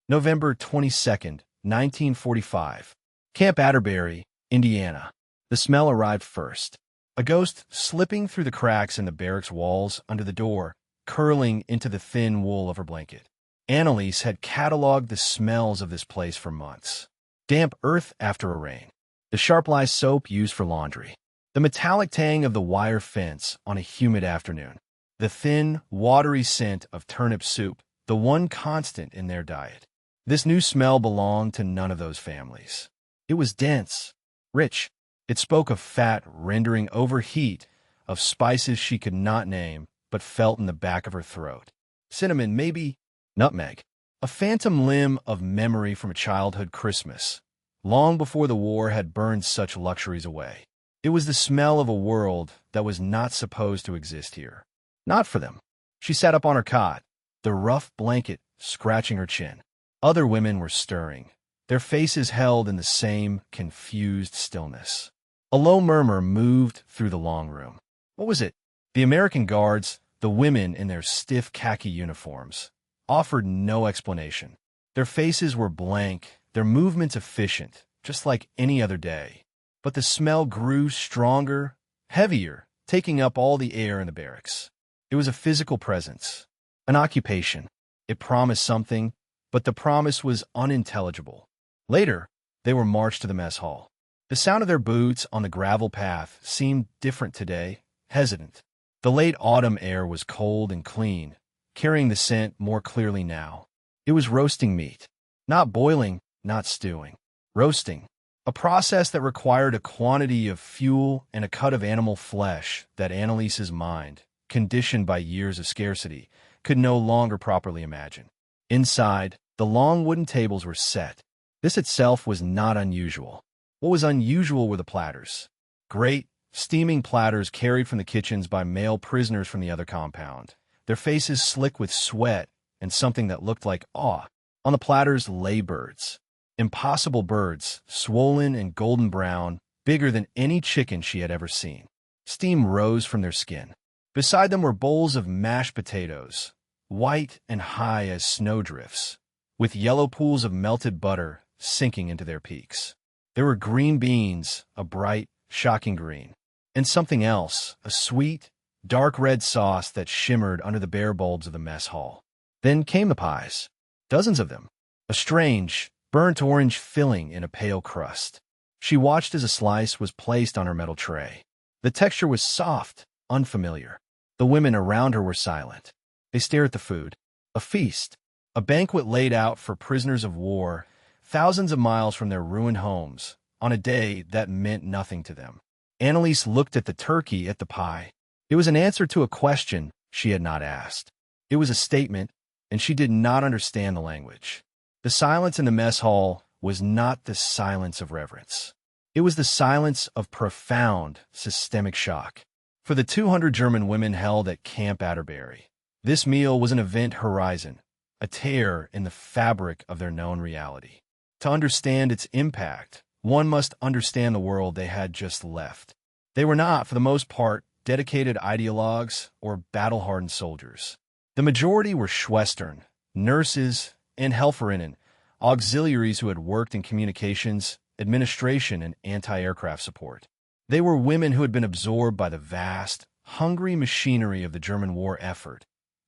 November 22nd, 1945. Camp Atterbury, Indiana. The smell arrived first. A ghost slipping through the cracks in the barracks walls under the door, curling into the thin wool of her blanket. Annalise had cataloged the smells of this place for months. Damp earth after a rain. The sharp lye soap used for laundry. The metallic tang of the wire fence on a humid afternoon. The thin, watery scent of turnip soup, the one constant in their diet. This new smell belonged to none of those families. It was dense, rich. It spoke of fat rendering overheat, of spices she could not name, but felt in the back of her throat. Cinnamon, maybe nutmeg. A phantom limb of memory from a childhood Christmas, long before the war had burned such luxuries away. It was the smell of a world that was not supposed to exist here. Not for them. She sat up on her cot, the rough blanket scratching her chin. Other women were stirring, their faces held in the same confused stillness. A low murmur moved through the long room. What was it? The American guards, the women in their stiff khaki uniforms, offered no explanation. Their faces were blank, their movements efficient, just like any other day. But the smell grew stronger, heavier, taking up all the air in the barracks. It was a physical presence, an occupation. It promised something, but the promise was unintelligible. Later, they were marched to the mess hall. The sound of their boots on the gravel path seemed different today, hesitant. The late autumn air was cold and clean, carrying the scent more clearly now. It was roasting meat. Not boiling, not stewing. Roasting. A process that required a quantity of fuel and a cut of animal flesh that Annalise's mind, conditioned by years of scarcity, could no longer properly imagine. Inside, the long wooden tables were set. This itself was not unusual. What was unusual were the platters. Great, steaming platters carried from the kitchens by male prisoners from the other compound, their faces slick with sweat and something that looked like awe. On the platters lay birds. Impossible birds, swollen and golden brown, bigger than any chicken she had ever seen. Steam rose from their skin. Beside them were bowls of mashed potatoes, white and high as snowdrifts, with yellow pools of melted butter sinking into their peaks. There were green beans, a bright, shocking green, and something else, a sweet, dark red sauce that shimmered under the bare bulbs of the mess hall. Then came the pies, dozens of them, a strange, burnt orange filling in a pale crust. She watched as a slice was placed on her metal tray. The texture was soft, unfamiliar. The women around her were silent. They stared at the food. A feast, a banquet laid out for prisoners of war, thousands of miles from their ruined homes, on a day that meant nothing to them. Annalise looked at the turkey, at the pie. It was an answer to a question she had not asked. It was a statement, and she did not understand the language. The silence in the mess hall was not the silence of reverence. It was the silence of profound, systemic shock. For the 200 German women held at Camp Atterbury, this meal was an event horizon, a tear in the fabric of their known reality. To understand its impact, one must understand the world they had just left. They were not, for the most part, dedicated ideologues or battle-hardened soldiers. The majority were Schwestern, nurses, and Helferinnen, auxiliaries who had worked in communications, administration, and anti-aircraft support. They were women who had been absorbed by the vast, hungry machinery of the German war effort,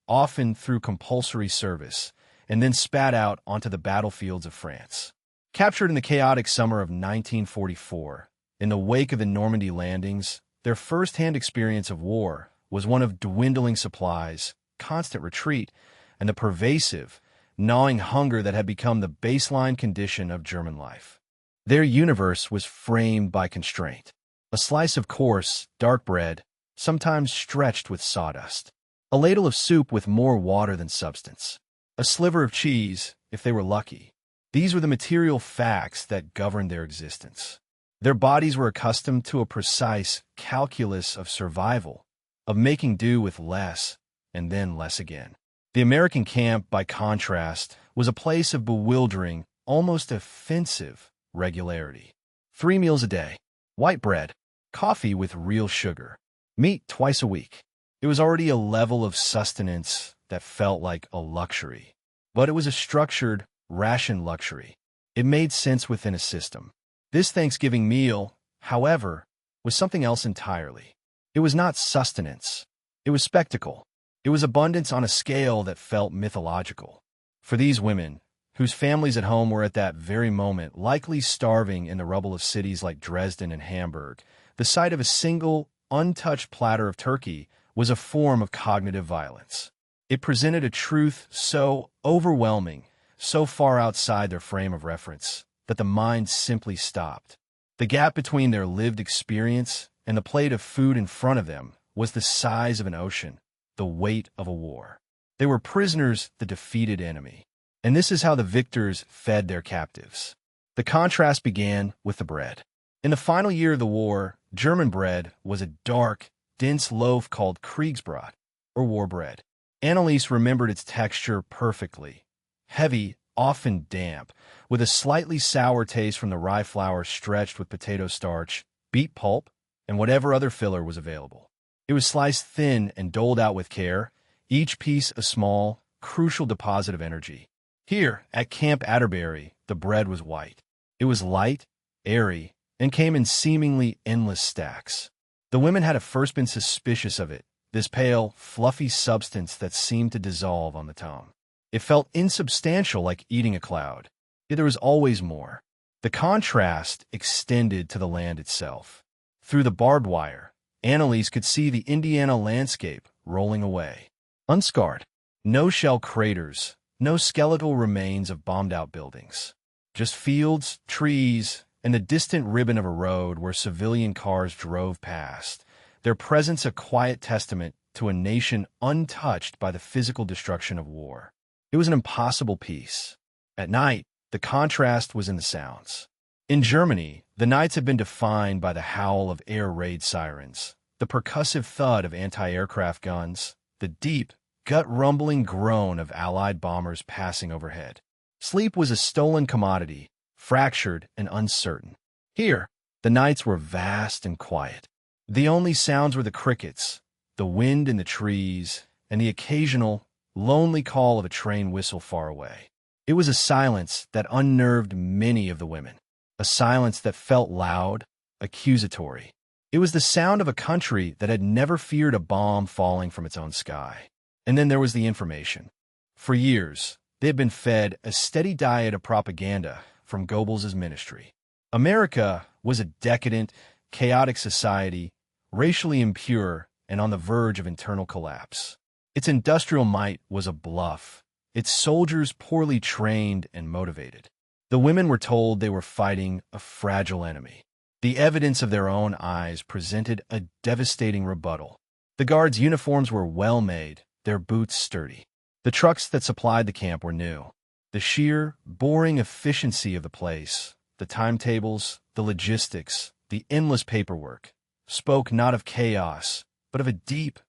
often through compulsory service, and then spat out onto the battlefields of France. Captured in the chaotic summer of 1944, in the wake of the Normandy landings, their first-hand experience of war was one of dwindling supplies, constant retreat, and the pervasive, gnawing hunger that had become the baseline condition of German life. Their universe was framed by constraint. A slice of coarse, dark bread, sometimes stretched with sawdust. A ladle of soup with more water than substance. A sliver of cheese, if they were lucky. These were the material facts that governed their existence. Their bodies were accustomed to a precise calculus of survival, of making do with less, and then less again. The American camp, by contrast, was a place of bewildering, almost offensive regularity. 3 meals a day, white bread, coffee with real sugar, meat twice a week. It was already a level of sustenance that felt like a luxury. But it was a structured, ration luxury. It made sense within a system. This Thanksgiving meal, however, was something else entirely. It was not sustenance. It was spectacle. It was abundance on a scale that felt mythological. For these women, whose families at home were at that very moment likely starving in the rubble of cities like Dresden and Hamburg, the sight of a single, untouched platter of turkey was a form of cognitive violence. It presented a truth so overwhelming, so far outside their frame of reference, that the mind simply stopped. The gap between their lived experience and the plate of food in front of them was the size of an ocean, the weight of a war. They were prisoners, the defeated enemy. And this is how the victors fed their captives. The contrast began with the bread. In the final year of the war, German bread was a dark, dense loaf called Kriegsbrot, or war bread. Anneliese remembered its texture perfectly. Heavy, often damp, with a slightly sour taste from the rye flour stretched with potato starch, beet pulp, and whatever other filler was available. It was sliced thin and doled out with care, each piece a small, crucial deposit of energy. Here, at Camp Atterbury, the bread was white. It was light, airy, and came in seemingly endless stacks. The women had at first been suspicious of it, this pale, fluffy substance that seemed to dissolve on the tongue. It felt insubstantial, like eating a cloud. Yet there was always more. The contrast extended to the land itself. Through the barbed wire, Anneliese could see the Indiana landscape rolling away. Unscarred. No shell craters, no skeletal remains of bombed-out buildings. Just fields, trees, and the distant ribbon of a road where civilian cars drove past, their presence a quiet testament to a nation untouched by the physical destruction of war. It was an impossible peace. At night, the contrast was in the sounds. In Germany, the nights had been defined by the howl of air raid sirens, the percussive thud of anti-aircraft guns, the deep, gut-rumbling groan of Allied bombers passing overhead. Sleep was a stolen commodity, fractured and uncertain. Here, the nights were vast and quiet. The only sounds were the crickets, the wind in the trees, and the occasional, lonely call of a train whistle far away. It was a silence that unnerved many of the women, a silence that felt loud, accusatory. It was the sound of a country that had never feared a bomb falling from its own sky. And then there was the information. For years, they had been fed a steady diet of propaganda from Goebbels' ministry. America was a decadent, chaotic society, racially impure and on the verge of internal collapse. Its industrial might was a bluff, its soldiers poorly trained and motivated. The women were told they were fighting a fragile enemy. The evidence of their own eyes presented a devastating rebuttal. The guards' uniforms were well-made, their boots sturdy. The trucks that supplied the camp were new. The sheer, boring efficiency of the place, the timetables, the logistics, the endless paperwork, spoke not of chaos, but of a deep,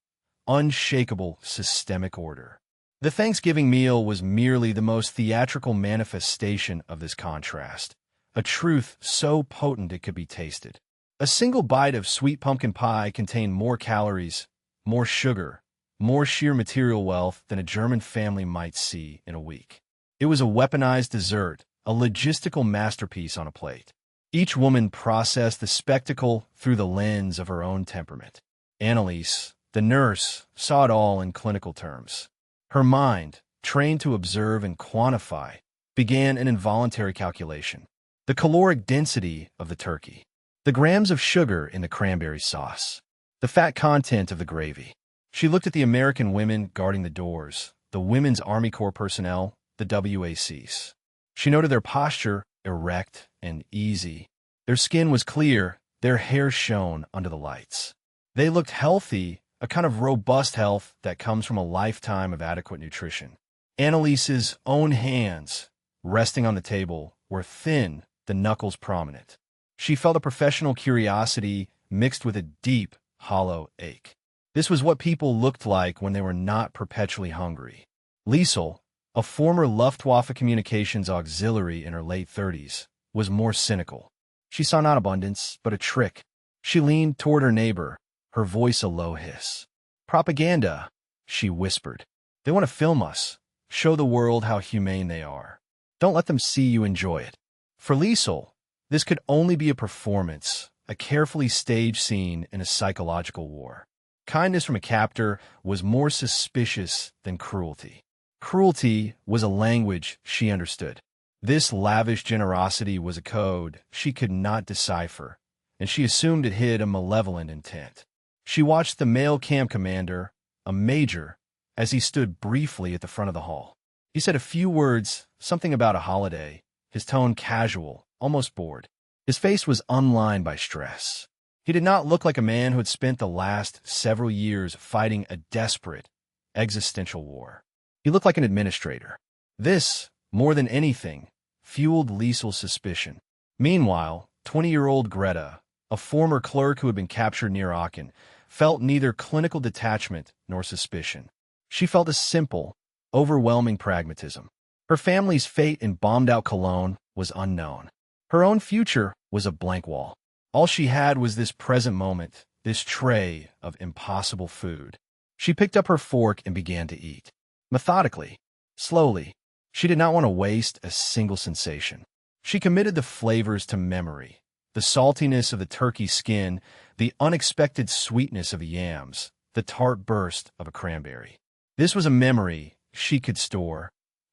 unshakable systemic order. The Thanksgiving meal was merely the most theatrical manifestation of this contrast, a truth so potent it could be tasted. A single bite of sweet pumpkin pie contained more calories, more sugar, more sheer material wealth than a German family might see in a week. It was a weaponized dessert, a logistical masterpiece on a plate. Each woman processed the spectacle through the lens of her own temperament. Anneliese, the nurse, saw it all in clinical terms. Her mind, trained to observe and quantify, began an involuntary calculation. The caloric density of the turkey, the grams of sugar in the cranberry sauce, the fat content of the gravy. She looked at the American women guarding the doors, the Women's Army Corps personnel, the WACs. She noted their posture, erect and easy. Their skin was clear, their hair shone under the lights. They looked healthy, a kind of robust health that comes from a lifetime of adequate nutrition. Anneliese's own hands, resting on the table, were thin, the knuckles prominent. She felt a professional curiosity mixed with a deep, hollow ache. This was what people looked like when they were not perpetually hungry. Liesel, a former Luftwaffe communications auxiliary in her late 30s, was more cynical. She saw not abundance, but a trick. She leaned toward her neighbor, her voice a low hiss. "Propaganda," she whispered. "They want to film us, show the world how humane they are." Don't let them see you enjoy it. For Liesel, this could only be a performance, a carefully staged scene in a psychological war. Kindness from a captor was more suspicious than cruelty. Cruelty was a language she understood. This lavish generosity was a code she could not decipher, and she assumed it hid a malevolent intent. She watched the male camp commander, a major, as he stood briefly at the front of the hall. He said a few words, something about a holiday, his tone casual, almost bored. His face was unlined by stress. He did not look like a man who had spent the last several years fighting a desperate, existential war. He looked like an administrator. This, more than anything, fueled Liesel's suspicion. Meanwhile, 20-year-old Greta, a former clerk who had been captured near Aachen, felt neither clinical detachment nor suspicion. She felt a simple, overwhelming pragmatism. Her family's fate in bombed-out Cologne was unknown. Her own future was a blank wall. All she had was this present moment, this tray of impossible food. She picked up her fork and began to eat. Methodically, slowly. She did not want to waste a single sensation. She committed the flavors to memory. The saltiness of the turkey skin, the unexpected sweetness of the yams, the tart burst of a cranberry. This was a memory she could store,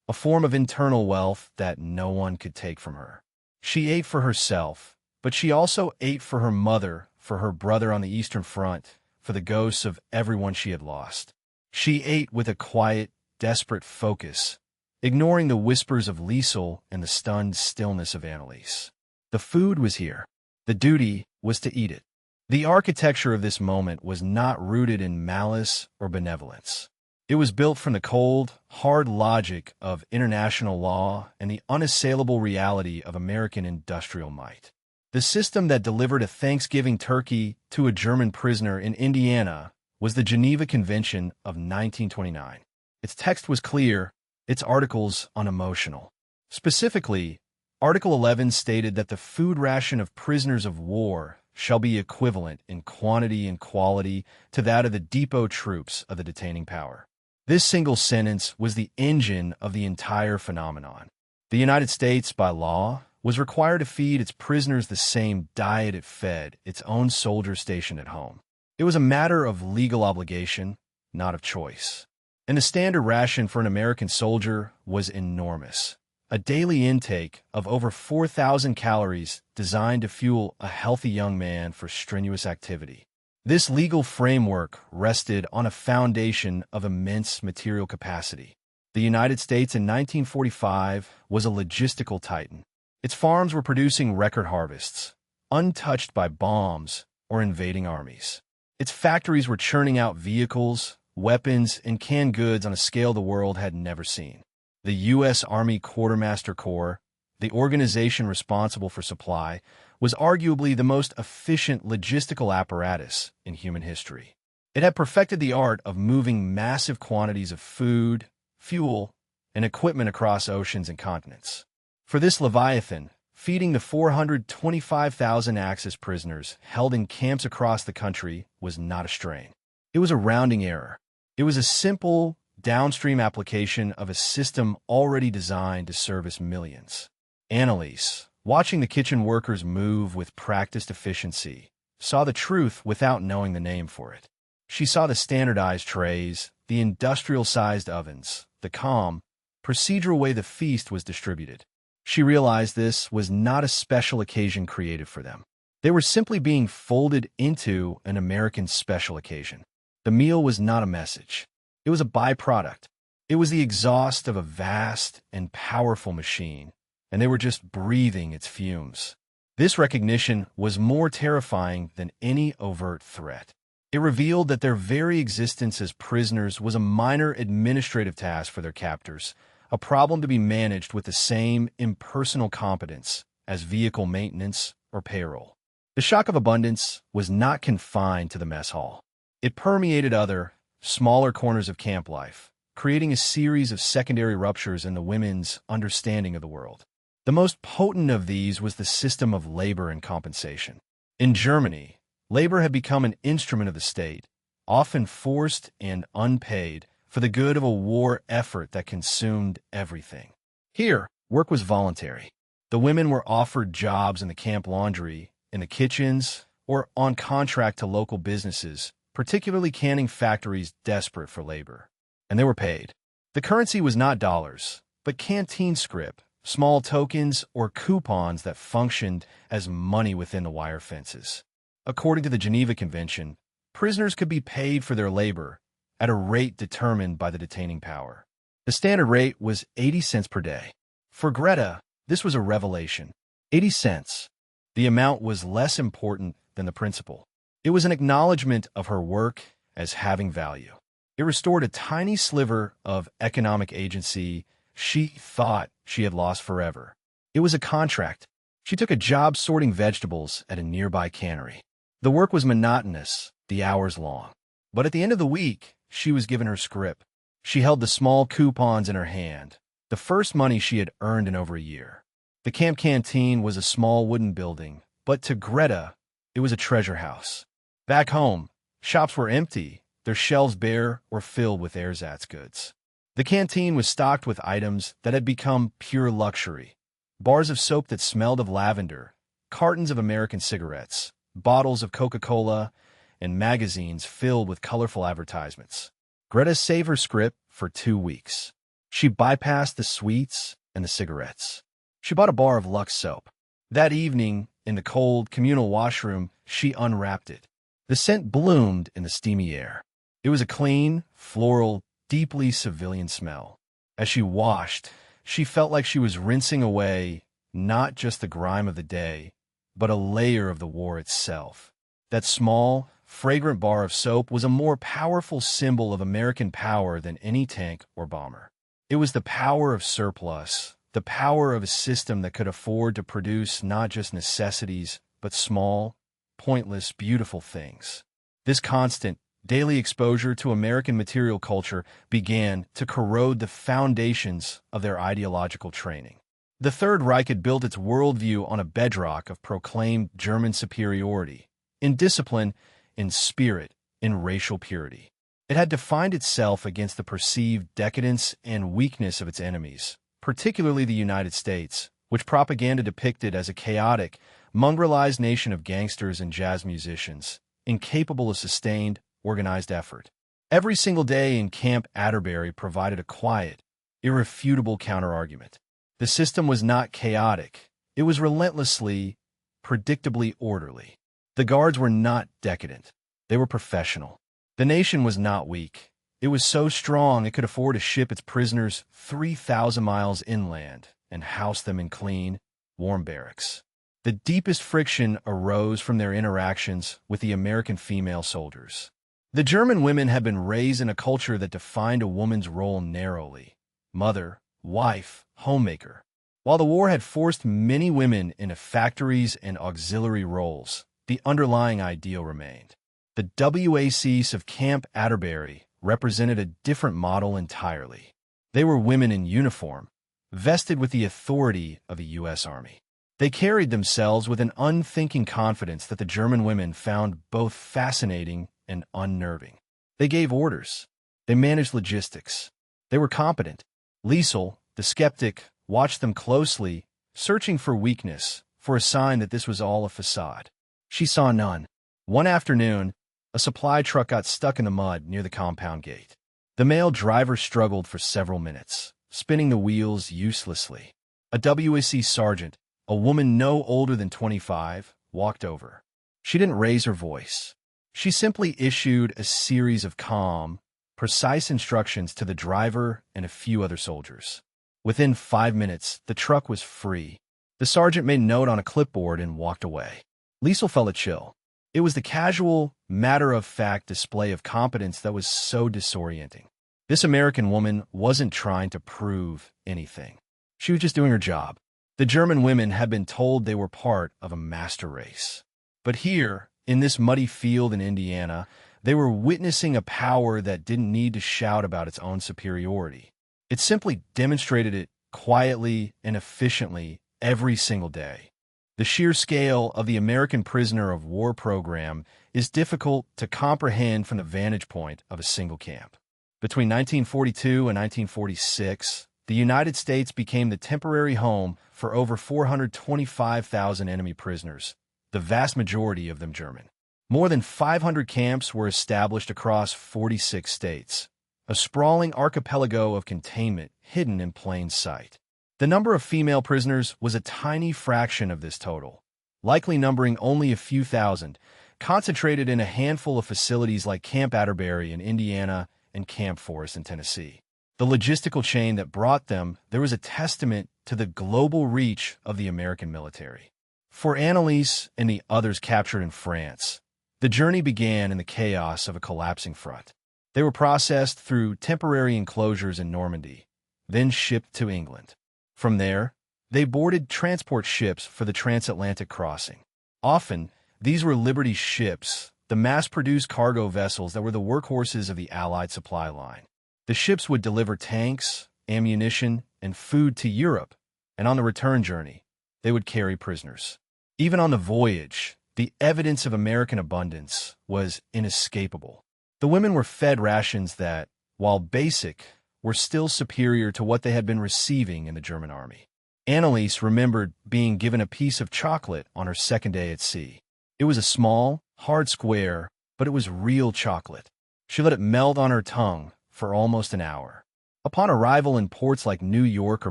a form of internal wealth that no one could take from her. She ate for herself, but she also ate for her mother, for her brother on the Eastern Front, for the ghosts of everyone she had lost. She ate with a quiet, desperate focus, ignoring the whispers of Liesel and the stunned stillness of Anneliese. The food was here. The duty was to eat it. The architecture of this moment was not rooted in malice or benevolence. It was built from the cold, hard logic of international law and the unassailable reality of American industrial might. The system that delivered a Thanksgiving turkey to a German prisoner in Indiana was the Geneva Convention of 1929. Its text was clear, its articles unemotional. Specifically, Article 11 stated that the food ration of prisoners of war shall be equivalent in quantity and quality to that of the depot troops of the detaining power. This single sentence was the engine of the entire phenomenon. The United States, by law, was required to feed its prisoners the same diet it fed its own soldiers stationed at home. It was a matter of legal obligation, not of choice. And the standard ration for an American soldier was enormous. A daily intake of over 4,000 calories designed to fuel a healthy young man for strenuous activity. This legal framework rested on a foundation of immense material capacity. The United States in 1945 was a logistical titan. Its farms were producing record harvests, untouched by bombs or invading armies. Its factories were churning out vehicles, weapons, and canned goods on a scale the world had never seen. The U.S. Army Quartermaster Corps, the organization responsible for supply, was arguably the most efficient logistical apparatus in human history. It had perfected the art of moving massive quantities of food, fuel, and equipment across oceans and continents. For this Leviathan, feeding the 425,000 Axis prisoners held in camps across the country was not a strain. It was a rounding error. It was a simple, downstream application of a system already designed to service millions. Anneliese, watching the kitchen workers move with practiced efficiency, saw the truth without knowing the name for it. She saw the standardized trays, the industrial-sized ovens, the calm, procedural way the feast was distributed. She realized this was not a special occasion created for them. They were simply being folded into an American special occasion. The meal was not a message. It was a byproduct. It was the exhaust of a vast and powerful machine, and they were just breathing its fumes. This recognition was more terrifying than any overt threat. It revealed that their very existence as prisoners was a minor administrative task for their captors, a problem to be managed with the same impersonal competence as vehicle maintenance or payroll. The shock of abundance was not confined to the mess hall. It permeated other, smaller corners of camp life, creating a series of secondary ruptures in the women's understanding of the world. The most potent of these was the system of labor and compensation. In Germany, labor had become an instrument of the state, often forced and unpaid, for the good of a war effort that consumed everything. Here, Work was voluntary. The women were offered jobs in the camp laundry, in the kitchens, or on contract to local businesses, particularly canning factories desperate for labor. And they were paid. The currency was not dollars, but canteen scrip, small tokens or coupons that functioned as money within the wire fences. According to the Geneva Convention, prisoners could be paid for their labor at a rate determined by the detaining power. The standard rate was 80 cents per day. For Greta, this was a revelation. 80 cents. The amount was less important than the principle. It was an acknowledgement of her work as having value. It restored a tiny sliver of economic agency she thought she had lost forever. It was a contract. She took a job sorting vegetables at a nearby cannery. The work was monotonous, the hours long. But at the end of the week, she was given her scrip. She held the small coupons in her hand, the first money she had earned in over a year. The camp canteen was a small wooden building, but to Greta, it was a treasure house. Back home, shops were empty, their shelves bare or filled with ersatz goods. The canteen was stocked with items that had become pure luxury. Bars of soap that smelled of lavender, cartons of American cigarettes, bottles of Coca-Cola, and magazines filled with colorful advertisements. Greta saved her scrip for 2 weeks. She bypassed the sweets and the cigarettes. She bought a bar of Lux soap. That evening, in the cold, communal washroom, she unwrapped it. The scent bloomed in the steamy air. It was a clean, floral, deeply civilian smell. As she washed, she felt like she was rinsing away not just the grime of the day, but a layer of the war itself. That small, fragrant bar of soap was a more powerful symbol of American power than any tank or bomber. It was the power of surplus, the power of a system that could afford to produce not just necessities, but small, pointless, beautiful things. This constant, daily exposure to American material culture began to corrode the foundations of their ideological training. The Third Reich had built its worldview on a bedrock of proclaimed German superiority, in discipline, in spirit, in racial purity. It had defined itself against the perceived decadence and weakness of its enemies, particularly the United States, which propaganda depicted as a chaotic, mongrelized nation of gangsters and jazz musicians, incapable of sustained, organized effort. Every single day in Camp Atterbury provided a quiet, irrefutable counterargument. The system was not chaotic. It was relentlessly, predictably orderly. The guards were not decadent. They were professional. The nation was not weak. It was so strong it could afford to ship its prisoners 3,000 miles inland and house them in clean, warm barracks. The deepest friction arose from their interactions with the American female soldiers. The German women had been raised in a culture that defined a woman's role narrowly: mother, wife, homemaker. While the war had forced many women into factories and auxiliary roles, the underlying ideal remained. The WACs of Camp Atterbury represented a different model entirely. They were women in uniform, vested with the authority of the U.S. Army. They carried themselves with an unthinking confidence that the German women found both fascinating and unnerving. They gave orders. They managed logistics. They were competent. Liesel, the skeptic, watched them closely, searching for weakness, for a sign that this was all a facade. She saw none. One afternoon, a supply truck got stuck in the mud near the compound gate. The male driver struggled for several minutes, spinning the wheels uselessly. A WAC sergeant, a woman no older than 25, walked over. She didn't raise her voice. She simply issued a series of calm, precise instructions to the driver and a few other soldiers. Within 5 minutes, the truck was free. The sergeant made note on a clipboard and walked away. Liesel felt a chill. It was the casual, matter-of-fact display of competence that was so disorienting. This American woman wasn't trying to prove anything. She was just doing her job. The German women had been told they were part of a master race. But here, in this muddy field in Indiana, they were witnessing a power that didn't need to shout about its own superiority. It simply demonstrated it quietly and efficiently every single day. The sheer scale of the American prisoner of war program is difficult to comprehend from the vantage point of a single camp. Between 1942 and 1946, the United States became the temporary home for over 425,000 enemy prisoners, the vast majority of them German. More than 500 camps were established across 46 states, a sprawling archipelago of containment hidden in plain sight. The number of female prisoners was a tiny fraction of this total, likely numbering only a few thousand, concentrated in a handful of facilities like Camp Atterbury in Indiana and Camp Forest in Tennessee. The logistical chain that brought them there was a testament to the global reach of the American military. For Anneliese and the others captured in France, the journey began in the chaos of a collapsing front. They were processed through temporary enclosures in Normandy, then shipped to England. From there, they boarded transport ships for the transatlantic crossing. Often, these were Liberty ships, the mass-produced cargo vessels that were the workhorses of the Allied supply line. The ships would deliver tanks, ammunition, and food to Europe, and on the return journey, they would carry prisoners. Even on the voyage, the evidence of American abundance was inescapable. The women were fed rations that, while basic, were still superior to what they had been receiving in the German army. Anneliese remembered being given a piece of chocolate on her second day at sea. It was a small, hard square, but it was real chocolate. She let it melt on her tongue for almost an hour. Upon arrival in ports like New York or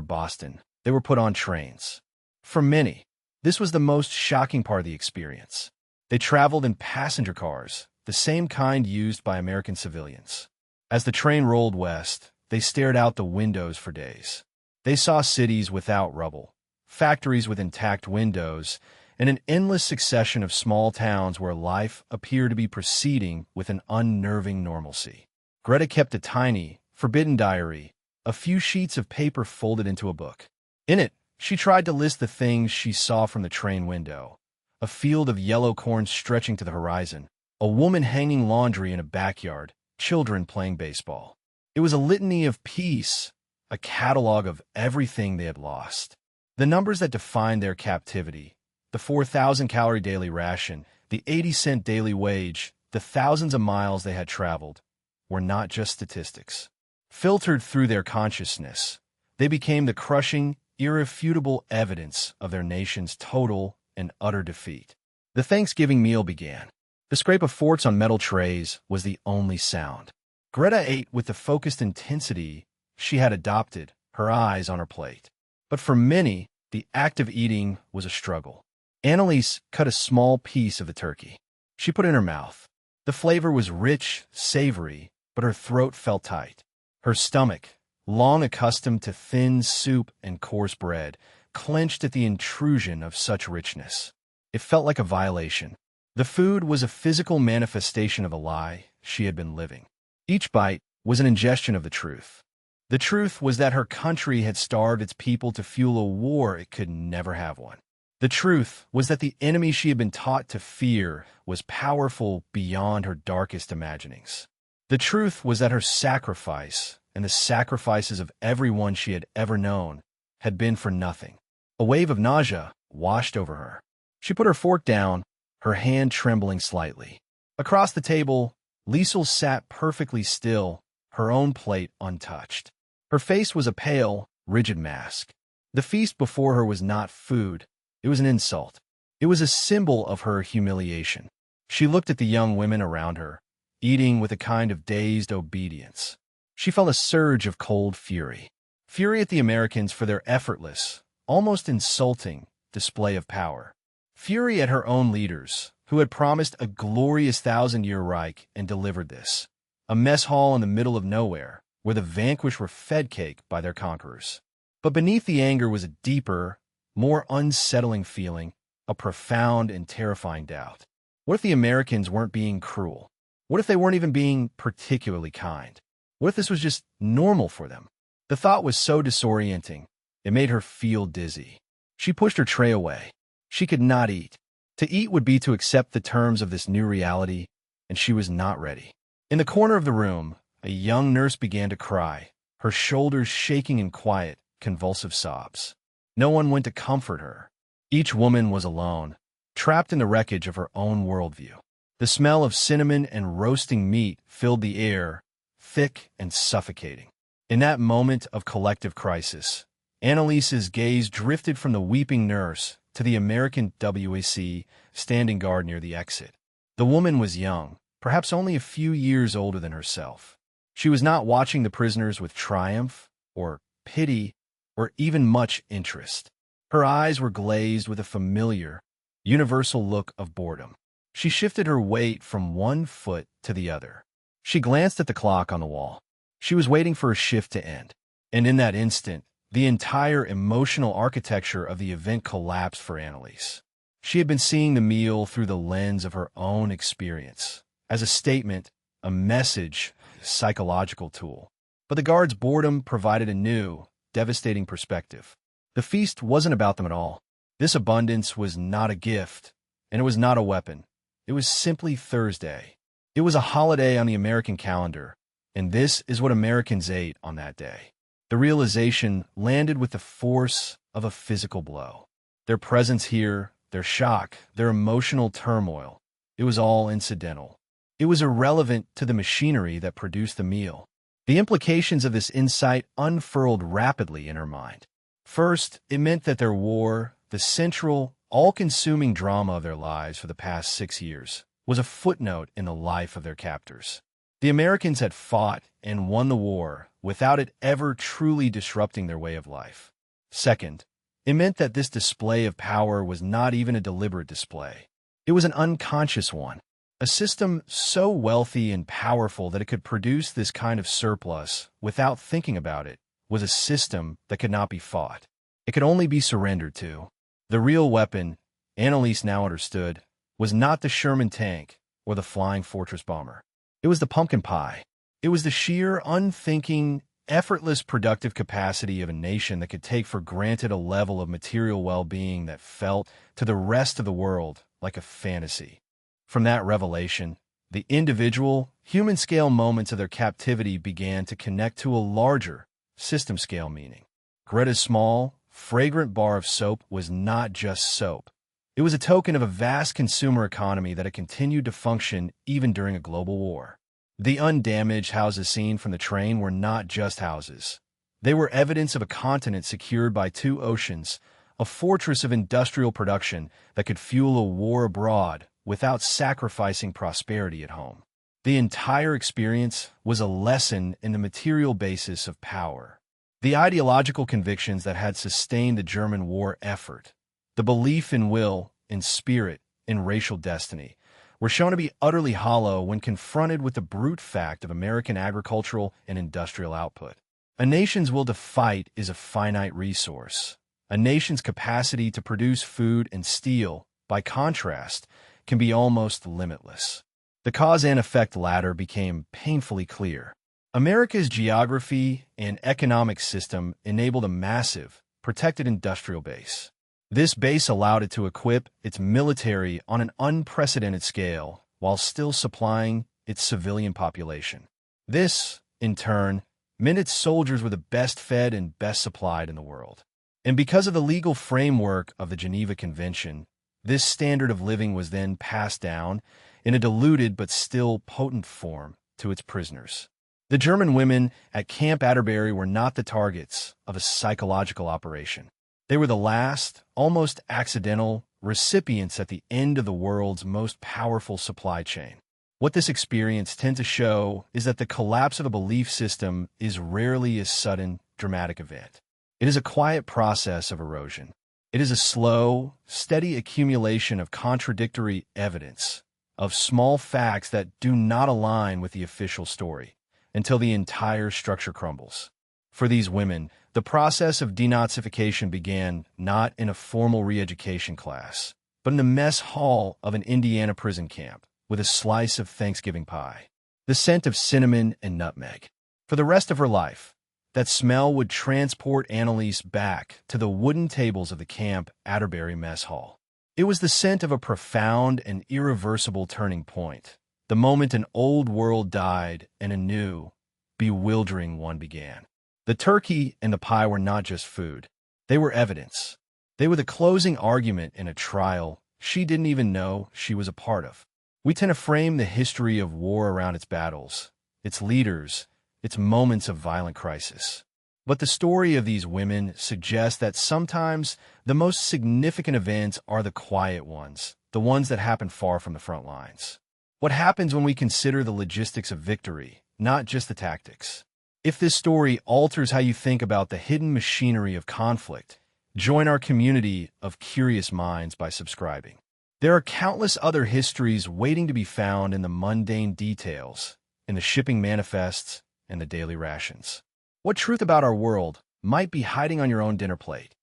Boston, they were put on trains. For many, this was the most shocking part of the experience. They traveled in passenger cars, the same kind used by American civilians. As the train rolled west, they stared out the windows for days. They saw cities without rubble, factories with intact windows, and an endless succession of small towns where life appeared to be proceeding with an unnerving normalcy. Greta kept a tiny, forbidden diary, a few sheets of paper folded into a book. In it, she tried to list the things she saw from the train window: a field of yellow corn stretching to the horizon, a woman hanging laundry in a backyard, children playing baseball. It was a litany of peace, a catalog of everything they had lost. The numbers that defined their captivity, the 4,000-calorie daily ration, the 80-cent daily wage, the thousands of miles they had traveled, were not just statistics. Filtered through their consciousness, they became the crushing, irrefutable evidence of their nation's total and utter defeat. The Thanksgiving meal began. The scrape of forks on metal trays was the only sound. Greta ate with the focused intensity she had adopted, her eyes on her plate. But for many, the act of eating was a struggle. Anneliese cut a small piece of the turkey. She put it in her mouth. The flavor was rich, savory, but her throat felt tight. Her stomach, long accustomed to thin soup and coarse bread, clenched at the intrusion of such richness. It felt like a violation. The food was a physical manifestation of a lie she had been living. Each bite was an ingestion of the truth. The truth was that her country had starved its people to fuel a war it could never have won. The truth was that the enemy she had been taught to fear was powerful beyond her darkest imaginings. The truth was that her sacrifice, and the sacrifices of everyone she had ever known, had been for nothing. A wave of nausea washed over her. She put her fork down, her hand trembling slightly. Across the table, Liesel sat perfectly still, her own plate untouched. Her face was a pale, rigid mask. The feast before her was not food. It was an insult. It was a symbol of her humiliation. She looked at the young women around her, eating with a kind of dazed obedience. She felt a surge of cold fury. Fury at the Americans for their effortless, almost insulting, display of power. Fury at her own leaders, who had promised a glorious 1,000-year Reich and delivered this. A mess hall in the middle of nowhere, where the vanquished were fed cake by their conquerors. But beneath the anger was a deeper, more unsettling feeling, a profound and terrifying doubt. What if the Americans weren't being cruel? What if they weren't even being particularly kind? What if this was just normal for them? The thought was so disorienting, it made her feel dizzy. She pushed her tray away. She could not eat. To eat would be to accept the terms of this new reality, and she was not ready. In the corner of the room, a young nurse began to cry, her shoulders shaking in quiet, convulsive sobs. No one went to comfort her. Each woman was alone, trapped in the wreckage of her own worldview. The smell of cinnamon and roasting meat filled the air, thick and suffocating. In that moment of collective crisis, Annalise's gaze drifted from the weeping nurse to the American WAC standing guard near the exit. The woman was young, perhaps only a few years older than herself. She was not watching the prisoners with triumph, or pity, or even much interest. Her eyes were glazed with a familiar, universal look of boredom. She shifted her weight from one foot to the other. She glanced at the clock on the wall. She was waiting for her shift to end. And in that instant, the entire emotional architecture of the event collapsed for Annalise. She had been seeing the meal through the lens of her own experience, as a statement, a message, a psychological tool. But the guard's boredom provided a new, devastating perspective. The feast wasn't about them at all. This abundance was not a gift, and it was not a weapon. It was simply Thursday. It was a holiday on the American calendar, and this is what Americans ate on that day. The realization landed with the force of a physical blow. Their presence here, their shock, their emotional turmoil, it was all incidental. It was irrelevant to the machinery that produced the meal. The implications of this insight unfurled rapidly in her mind. First, it meant that their war, the central, all-consuming drama of their lives for the past 6 years, was a footnote in the life of their captors. The Americans had fought and won the war without it ever truly disrupting their way of life. Second, it meant that this display of power was not even a deliberate display. It was an unconscious one. A system so wealthy and powerful that it could produce this kind of surplus without thinking about it was a system that could not be fought. It could only be surrendered to. The real weapon, Annalise now understood, was not the Sherman tank or the flying fortress bomber. It was the pumpkin pie. It was the sheer, unthinking, effortless productive capacity of a nation that could take for granted a level of material well-being that felt, to the rest of the world, like a fantasy. From that revelation, the individual, human-scale moments of their captivity began to connect to a larger, system-scale meaning. Greta's small, fragrant bar of soap was not just soap. It was a token of a vast consumer economy that had continued to function even during a global war. The undamaged houses seen from the train were not just houses. They were evidence of a continent secured by 2 oceans, a fortress of industrial production that could fuel a war abroad without sacrificing prosperity at home. The entire experience was a lesson in the material basis of power. The ideological convictions that had sustained the German war effort, the belief in will, in spirit, in racial destiny, were shown to be utterly hollow when confronted with the brute fact of American agricultural and industrial output. A nation's will to fight is a finite resource. A nation's capacity to produce food and steel, by contrast, can be almost limitless. The cause and effect ladder became painfully clear. America's geography and economic system enabled a massive, protected industrial base. This base allowed it to equip its military on an unprecedented scale while still supplying its civilian population. This, in turn, meant its soldiers were the best fed and best supplied in the world. And because of the legal framework of the Geneva Convention, this standard of living was then passed down in a diluted but still potent form to its prisoners. The German women at Camp Atterbury were not the targets of a psychological operation. They were the last, almost accidental, recipients at the end of the world's most powerful supply chain. What this experience tends to show is that the collapse of a belief system is rarely a sudden, dramatic event. It is a quiet process of erosion. It is a slow, steady accumulation of contradictory evidence, of small facts that do not align with the official story, until the entire structure crumbles. For these women, the process of denazification began not in a formal re-education class, but in the mess hall of an Indiana prison camp, with a slice of Thanksgiving pie, the scent of cinnamon and nutmeg. For the rest of her life, that smell would transport Annalise back to the wooden tables of the Camp Atterbury mess hall. It was the scent of a profound and irreversible turning point, the moment an old world died and a new, bewildering one began. The turkey and the pie were not just food. They were evidence. They were the closing argument in a trial she didn't even know she was a part of. We tend to frame the history of war around its battles, its leaders, It's moments of violent crisis. But the story of these women suggests that sometimes the most significant events are the quiet ones, the ones that happen far from the front lines. What happens when we consider the logistics of victory, not just the tactics? If this story alters how you think about the hidden machinery of conflict, join our community of curious minds by subscribing. There are countless other histories waiting to be found in the mundane details, in the shipping manifests, and the daily rations. What truth about our world might be hiding on your own dinner plate?